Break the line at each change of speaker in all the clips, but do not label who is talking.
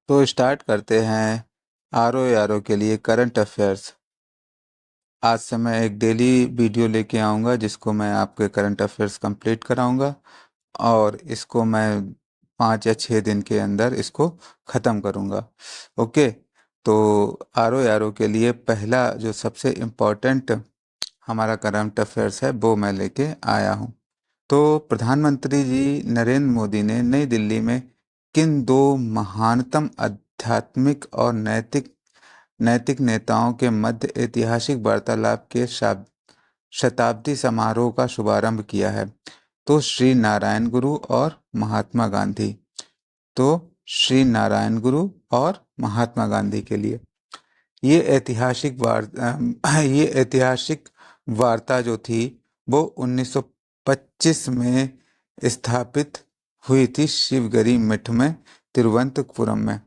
तो स्टार्ट करते हैं आर ओ के लिए करंट अफेयर्स। आज से मैं एक डेली वीडियो लेके आऊँगा जिसको मैं आपके करंट अफेयर्स कंप्लीट कराऊँगा और इसको मैं 5 या 6 दिन के अंदर इसको ख़त्म करूँगा। ओके, तो आर ओ के लिए पहला जो सबसे इम्पोर्टेंट हमारा करंट अफेयर्स है वो मैं लेके आया हूँ। तो प्रधानमंत्री जी नरेंद्र मोदी ने नई दिल्ली में किन दो महानतम आध्यात्मिक और नैतिक नैतिक नेताओं के मध्य ऐतिहासिक वार्तालाप के शताब्दी समारोह का शुभारंभ किया है? तो श्री नारायण गुरु और महात्मा गांधी। तो श्री नारायण गुरु और महात्मा गांधी के लिए ये ऐतिहासिक वार्ता जो थी वो 1925 में स्थापित हुई थी शिवगरी मठ में, तिरुवनंतपुरम में।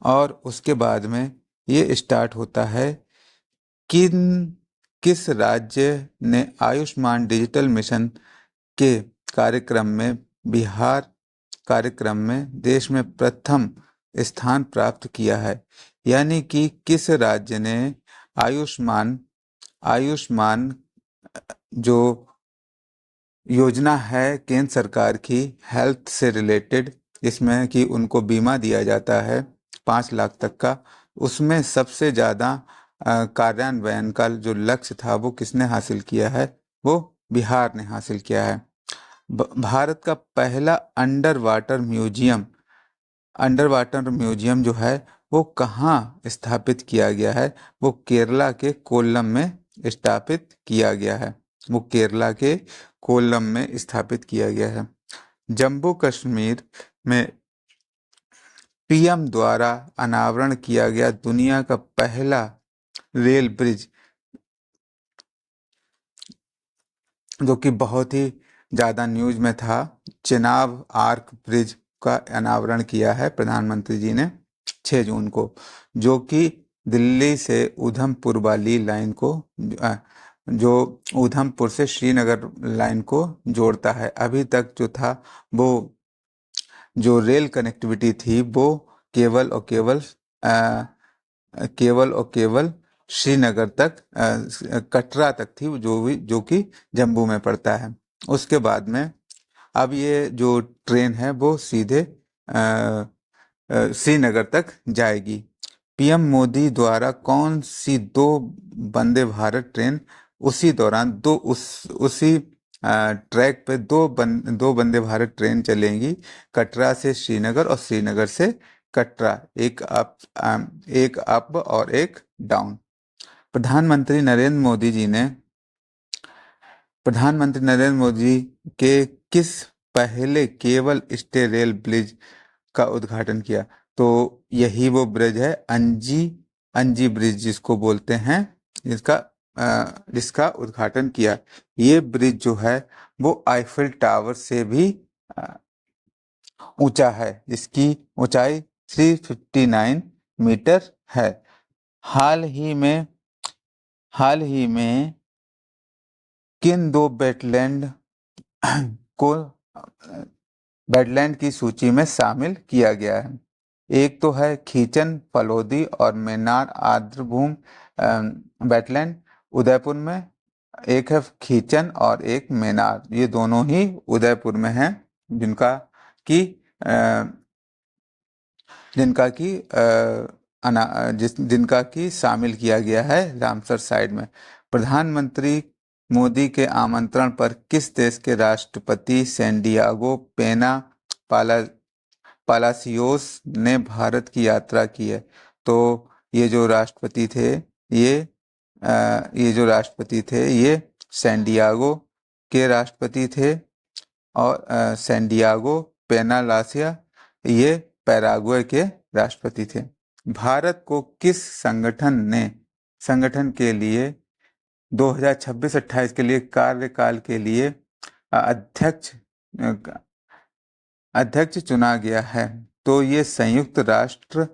और उसके बाद में ये स्टार्ट होता है किस राज्य ने आयुष्मान डिजिटल मिशन के कार्यक्रम में बिहार कार्यक्रम में देश में प्रथम स्थान प्राप्त किया है? यानी कि किस राज्य ने आयुष्मान आयुष्मान जो योजना है केंद्र सरकार की हेल्थ से रिलेटेड, इसमें कि उनको बीमा दिया जाता है 5 लाख तक का, उसमें सबसे ज़्यादा कार्यान्वयन का जो लक्ष्य था वो किसने हासिल किया है? वो बिहार ने हासिल किया है। भारत का पहला अंडर वाटर म्यूजियम जो है वो कहाँ स्थापित किया गया है? वो केरला के कोल्लम में स्थापित किया गया है। वो केरला के कोल्लम में स्थापित किया गया है। जम्मू कश्मीर में पीएम द्वारा अनावरण किया गया दुनिया का पहला रेल ब्रिज, जो कि बहुत ही ज़्यादा न्यूज में था, चेनाब आर्क ब्रिज का अनावरण किया है प्रधानमंत्री जी ने 6 जून को, जो कि दिल्ली से उधमपुर वाली लाइन को जो उधमपुर से श्रीनगर लाइन को जोड़ता है। अभी तक जो था वो जो रेल कनेक्टिविटी थी वो केवल और केवल श्रीनगर तक, कटरा तक थी, जो कि जम्मू में पड़ता है। उसके बाद में अब ये जो ट्रेन है वो सीधे श्रीनगर तक जाएगी। पीएम मोदी द्वारा कौन सी 2 वंदे भारत ट्रेन उसी दौरान उसी ट्रैक पे दो वंदे भारत ट्रेन चलेंगी, कटरा से श्रीनगर और श्रीनगर से कटरा, एक अप और एक डाउन। प्रधानमंत्री नरेंद्र मोदी के किस पहले केबल स्टे रेल ब्रिज का उद्घाटन किया? तो यही वो ब्रिज है, अंजी ब्रिज जिसको बोलते हैं, जिसका उद्घाटन किया। ये ब्रिज जो है वो आईफिल टावर से भी ऊंचा है, जिसकी ऊंचाई 359 मीटर है। हाल ही में किन 2 को वेटलैंड की सूची में शामिल किया गया है? एक तो है खीचन फलोदी और मेनार आर्द्रभूमि वेटलैंड उदयपुर में, एक है खीचन और एक मेनार, ये दोनों ही उदयपुर में हैं, जिनका की अ, जिनका की जिनका की शामिल किया गया है रामसर साइड में। प्रधानमंत्री मोदी के आमंत्रण पर किस देश के राष्ट्रपति सैंडियागो पेना पालासियोस ने भारत की यात्रा की है? तो ये जो राष्ट्रपति थे ये सैंडियागो के राष्ट्रपति थे, और सैंडियागो पेनालासिया ये पैराग्वे के राष्ट्रपति थे। भारत को किस संगठन के लिए 2026-28 के लिए कार्यकाल के लिए अध्यक्ष चुना गया है? तो ये संयुक्त राष्ट्र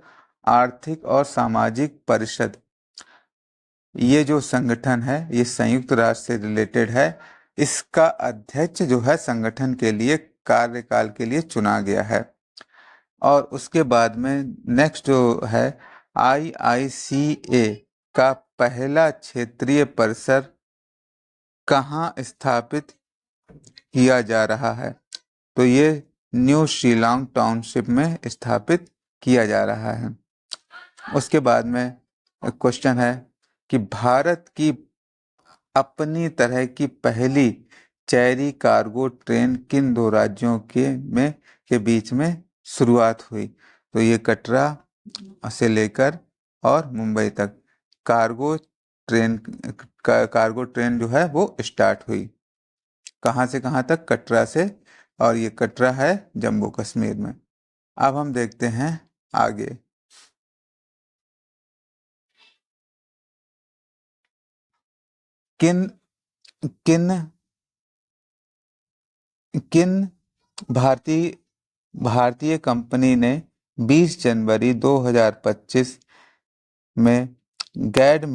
आर्थिक और सामाजिक परिषद, ये जो संगठन है ये संयुक्त राष्ट्र से रिलेटेड है। इसका अध्यक्ष जो है संगठन के लिए कार्यकाल के लिए चुना गया है। और उसके बाद में नेक्स्ट जो है, IICA का पहला क्षेत्रीय परिसर कहाँ स्थापित किया जा रहा है? तो ये न्यू शिलांग टाउनशिप में स्थापित किया जा रहा है। उसके बाद में क्वेश्चन है कि भारत की अपनी तरह की पहली चेरी कार्गो ट्रेन किन दो राज्यों के बीच में शुरुआत हुई? तो ये कटरा से लेकर और मुंबई तक कार्गो ट्रेन कार्गो ट्रेन जो है वो स्टार्ट हुई। कहाँ से कहाँ तक? कटरा से, और ये कटरा है जम्मू कश्मीर में। अब हम देखते हैं आगे। किन किन किन भारतीय भारतीय कंपनी ने 20 जनवरी 2025 में ग्रैंड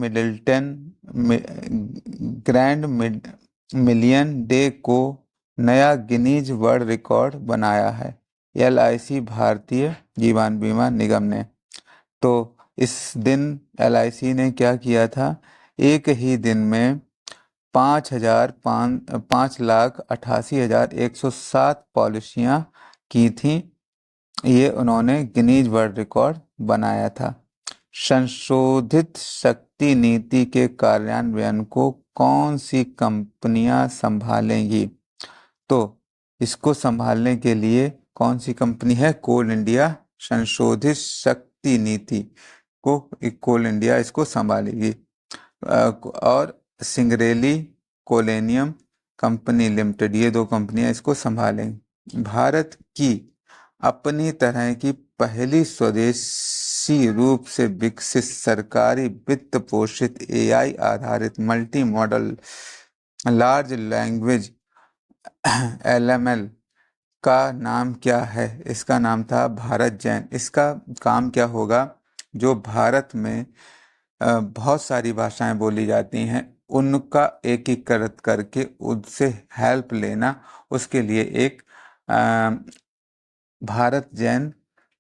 मिलियन डे को नया गिनीज वर्ल्ड रिकॉर्ड बनाया है? LIC भारतीय जीवन बीमा निगम ने। तो इस दिन LIC ने क्या किया था? एक ही दिन में 5,88,107 पॉलिसियां की थी। ये उन्होंने गिनीज वर्ल्ड रिकॉर्ड बनाया था। संशोधित शक्ति नीति के कार्यान्वयन को कौन सी कंपनियां संभालेंगी? तो इसको संभालने के लिए कौन सी कंपनी है? कोल इंडिया संशोधित शक्ति नीति को कोल इंडिया इसको संभालेगी। और सिंगरेली कोलेनियम कंपनी लिमिटेड, ये दो कंपनियां इसको संभालेंगी। भारत की अपनी तरह की पहली स्वदेशी रूप से विकसित सरकारी वित्त पोषित AI आधारित multi modal large language LML का नाम क्या है? इसका नाम था भारत जैन। इसका काम क्या होगा? जो भारत में बहुत सारी भाषाएं बोली जाती हैं उनका एकीकृत करके उनसे हेल्प लेना, उसके लिए एक भारत जैन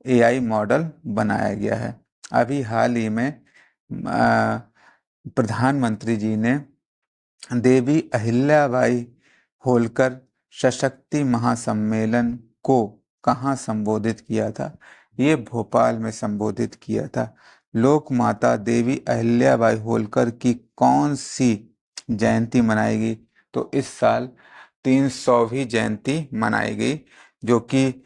AI मॉडल बनाया गया है। अभी हाल ही में प्रधानमंत्री जी ने देवी अहिल्याबाई होलकर सशक्ति महासम्मेलन को कहाँ संबोधित किया था? ये भोपाल में संबोधित किया था। लोक माता देवी अहिल्याबाई होलकर की कौन सी जयंती मनाएगी? तो इस साल 300वीं जयंती मनाई गई, जो कि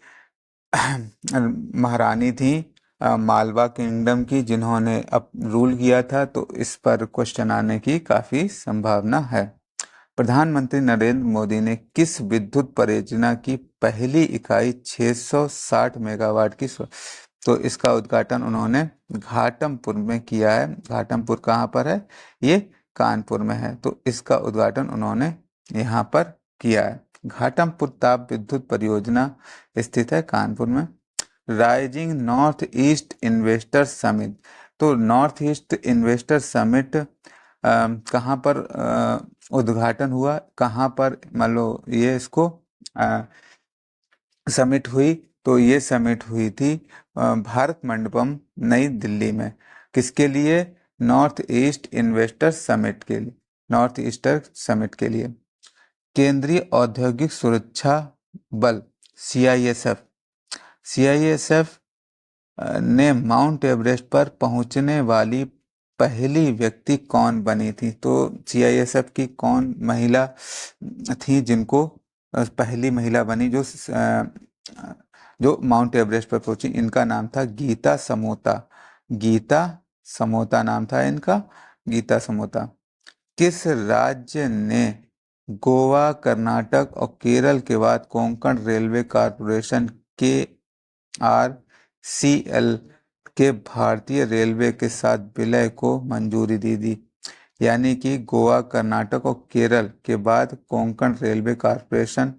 महारानी थी मालवा किंगडम की, जिन्होंने अब रूल किया था। तो इस पर क्वेश्चन आने की काफी संभावना है। प्रधानमंत्री नरेंद्र मोदी ने किस विद्युत परियोजना की पहली इकाई 660 मेगावाट की तो इसका उद्घाटन उन्होंने घाटमपुर में किया है। घाटमपुर कहाँ पर है? ये कानपुर में है। तो इसका उद्घाटन उन्होंने यहाँ पर किया है। घाटमपुर ताप विद्युत परियोजना स्थित है कानपुर में। Rising north east investor summit, तो नॉर्थ ईस्ट इन्वेस्टर समिट कहाँ पर उद्घाटन हुआ? कहाँ पर मान लो ये इसको समिट हुई? तो ये समिट हुई थी भारत मंडपम नई दिल्ली में। किसके लिए? नॉर्थ ईस्ट इन्वेस्टर समिट के लिए, नॉर्थ ईस्टर समिट के लिए। केंद्रीय औद्योगिक सुरक्षा बल CISF ने माउंट एवरेस्ट पर पहुंचने वाली पहली व्यक्ति कौन बनी थी? तो CISF की कौन महिला थी जिनको पहली महिला बनी जो माउंट एवरेस्ट पर पहुंची? इनका नाम था गीता समोता। गीता समोता नाम था इनका, गीता समोता। किस राज्य ने गोवा, कर्नाटक और केरल के बाद कोंकण रेलवे कॉरपोरेशन KRCL के भारतीय रेलवे के साथ विलय को मंजूरी दी? यानी कि गोवा, कर्नाटक और केरल के बाद कोंकण रेलवे कॉरपोरेशन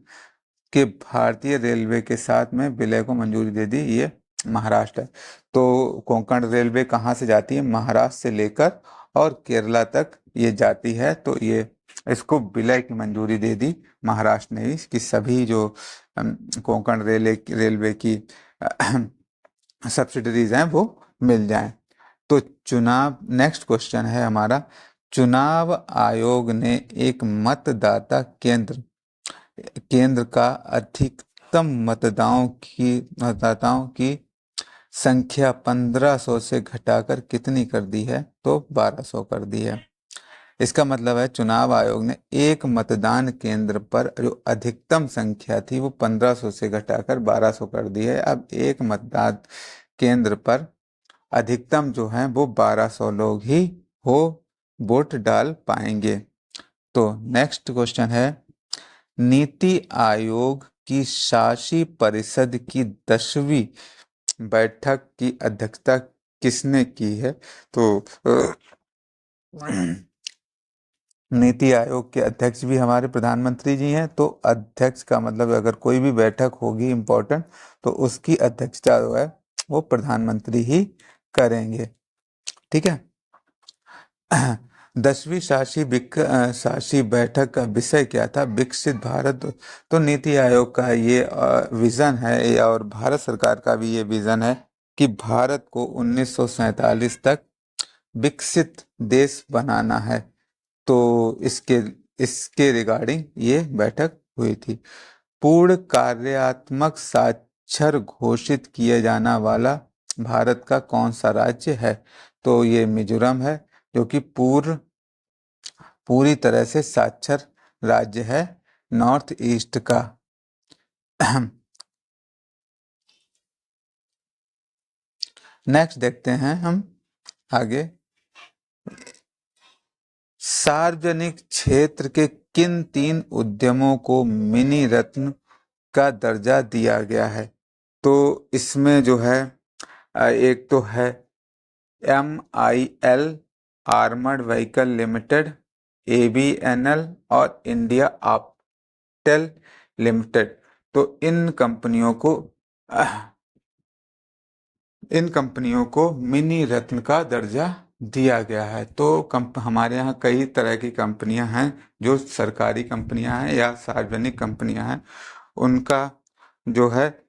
के भारतीय रेलवे के साथ में विलय को मंजूरी दे दी। ये महाराष्ट्र है। तो कोंकण रेलवे कहाँ से जाती है? महाराष्ट्र से लेकर और केरला तक ये जाती है। तो ये इसको विलय की मंजूरी दे दी महाराष्ट्र ने। इसकी सभी जो कोंकण रेलवे की सब्सिडरीज हैं वो मिल जाएं। तो चुनाव, नेक्स्ट क्वेश्चन है हमारा, चुनाव आयोग ने एक केंद्र का अधिकतम मतदाताओं की संख्या 1500 से घटाकर कितनी कर दी है? तो 1200 कर दी है। इसका मतलब है चुनाव आयोग ने एक मतदान केंद्र पर जो अधिकतम संख्या थी वो 1500 से घटाकर 1200 कर दी है। अब एक मतदान केंद्र पर अधिकतम जो है वो 1200 लोग ही हो वोट डाल पाएंगे। तो नेक्स्ट क्वेश्चन है, नीति आयोग की शासी परिषद की 10वीं बैठक की अध्यक्षता किसने की है? तो नीति आयोग के अध्यक्ष भी हमारे प्रधानमंत्री जी हैं। तो अध्यक्ष का मतलब अगर कोई भी बैठक होगी इम्पोर्टेंट, तो उसकी अध्यक्षता जो है वो प्रधानमंत्री ही करेंगे। ठीक है। 10वीं शासी बैठक का विषय क्या था? विकसित भारत। तो नीति आयोग का ये विजन है, और भारत सरकार का भी ये विजन है कि भारत को 1947 तक विकसित देश बनाना है। तो इसके इसके रिगार्डिंग ये बैठक हुई थी। पूर्ण कार्यात्मक साक्षर घोषित किए जाना वाला भारत का कौन सा राज्य है? तो ये मिजोरम है, जो कि पूरी तरह से साक्षर राज्य है नॉर्थ ईस्ट का। नेक्स्ट देखते हैं हम आगे, सार्वजनिक क्षेत्र के किन 3 उद्यमों को मिनी रत्न का दर्जा दिया गया है? तो इसमें जो है एक तो है MIL armoured vehicle limited, ABNL और इंडिया ऑप्टेल लिमिटेड। तो इन कंपनियों को मिनी रत्न का दर्जा दिया गया है। तो हमारे यहाँ कई तरह की कंपनियां हैं, जो सरकारी कंपनियां हैं या सार्वजनिक कंपनियां हैं, उनका जो है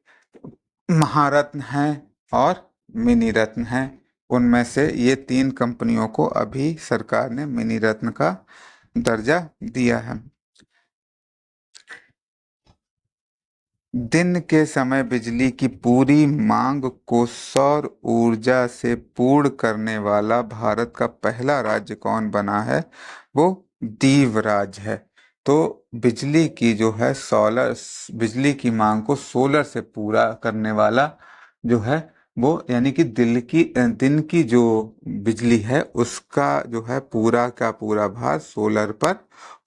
महारत्न है और मिनी रत्न है। उनमें से ये 3 कंपनियों को अभी सरकार ने मिनी रत्न का दर्जा दिया है। दिन के समय बिजली की पूरी मांग को सौर ऊर्जा से पूर्ण करने वाला भारत का पहला राज्य कौन बना है? वो दीव राज्य है। तो बिजली की जो है बिजली की मांग को सोलर से पूरा करने वाला जो है वो, यानी कि दिन की जो बिजली है उसका जो है पूरा का पूरा भार सोलर पर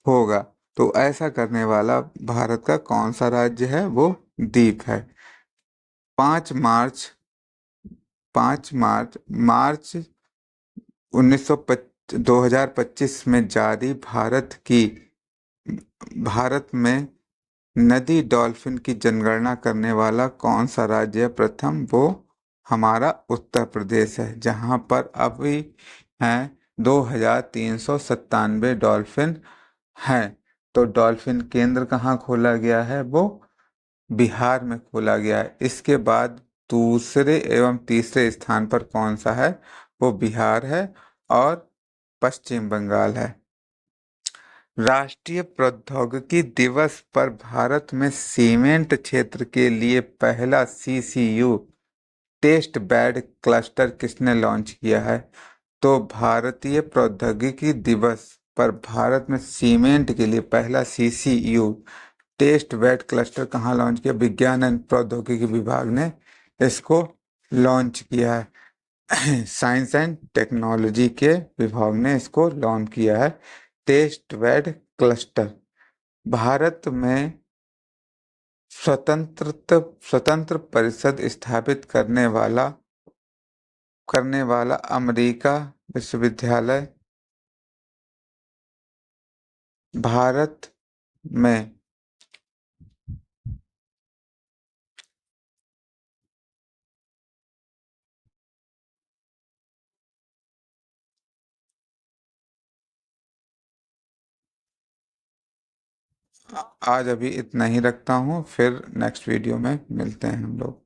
होगा। तो ऐसा करने वाला भारत का कौन सा राज्य है? वो दीप है। 5 मार्च 5 मार्च मार्च 2025 में जारी भारत में नदी डॉल्फिन की जनगणना करने वाला कौन सा राज्य है प्रथम? वो हमारा उत्तर प्रदेश है, जहां पर अभी हैं 2397 डॉल्फिन हैं। तो डॉल्फिन केंद्र कहाँ खोला गया है? वो बिहार में खोला गया है। इसके बाद दूसरे एवं तीसरे स्थान पर कौन सा है? वो बिहार है और पश्चिम बंगाल है। राष्ट्रीय प्रौद्योगिकी दिवस पर भारत में सीमेंट क्षेत्र के लिए पहला CCU टेस्ट बेड क्लस्टर किसने लॉन्च किया है? तो भारतीय प्रौद्योगिकी दिवस पर भारत में सीमेंट के लिए पहला CCU टेस्ट बेड क्लस्टर कहाँ लॉन्च किया? विज्ञान एंड प्रौद्योगिकी विभाग ने इसको लॉन्च किया है। साइंस एंड टेक्नोलॉजी के विभाग ने इसको लॉन्च किया है, टेस्ट बेड क्लस्टर। भारत में स्वतंत्र परिषद स्थापित करने वाला अमेरिका विश्वविद्यालय भारत में आज अभी इतना ही रखता हूँ, फिर नेक्स्ट वीडियो में मिलते हैं हम लोग।